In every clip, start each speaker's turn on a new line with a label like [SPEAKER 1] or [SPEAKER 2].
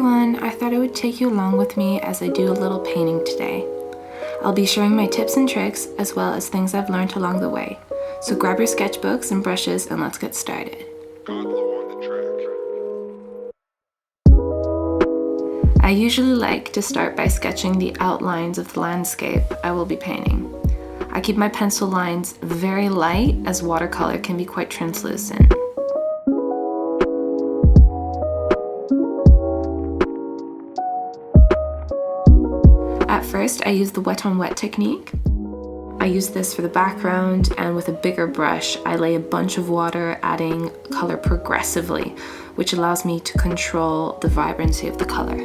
[SPEAKER 1] everyone, I thought I would take you along with me as I do a little painting today. I'll be sharing my tips and tricks as well as things I've learned along the way. So grab your sketchbooks and brushes and let's get started. I usually like to start by sketching the outlines of the landscape I will be painting. I keep my pencil lines very light as watercolor can be quite translucent. At first, I use the wet on wet technique. I use this for the background, and with a bigger brush, I lay a bunch of water, adding color progressively, which allows me to control the vibrancy of the color.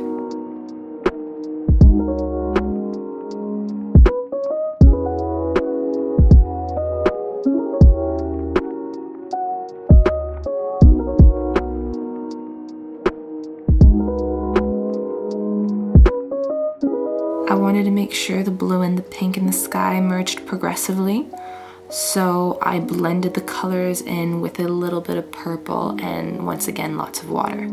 [SPEAKER 1] I wanted to make sure the blue and the pink in the sky merged progressively, so I blended the colors in with a little bit of purple and once again lots of water.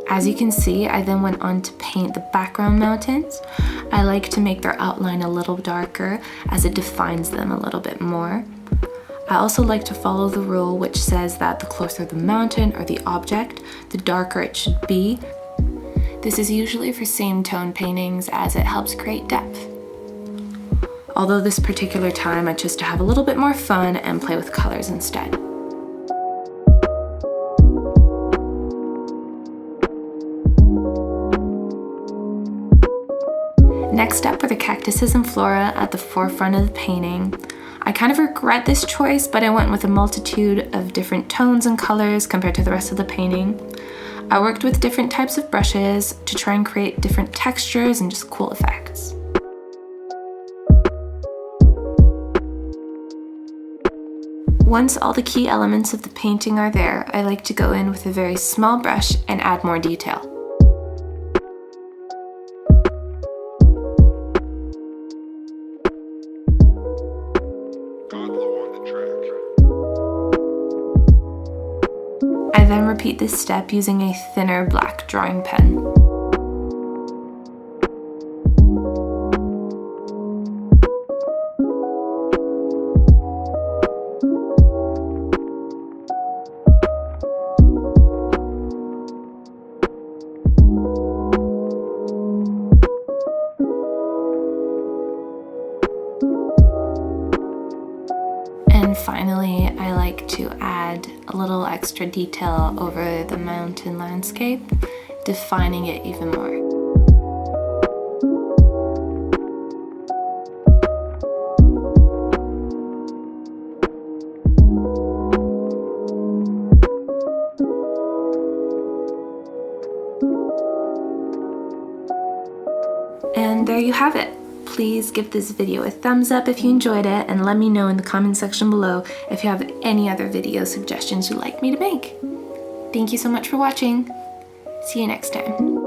[SPEAKER 1] As you can see, I then went on to paint the background mountains. I like to make their outline a little darker as it defines them a little bit more. I also like to follow the rule which says that the closer the mountain or the object, the darker it should be. This is usually for same tone paintings as it helps create depth. Although this particular time I chose to have a little bit more fun and play with colors instead. Next up were the cactuses and flora at the forefront of the painting. I kind of regret this choice, but I went with a multitude of different tones and colors compared to the rest of the painting. I worked with different types of brushes to try and create different textures and just cool effects. Once all the key elements of the painting are there, I like to go in with a very small brush and add more detail. I then repeat this step using a thinner black drawing pen. And finally, I like to add a little extra detail over the mountain landscape, defining it even more. And there you have it. Please give this video a thumbs up if you enjoyed it, and let me know in the comment section below if you have any other video suggestions you'd like me to make. Thank you so much for watching. See you next time.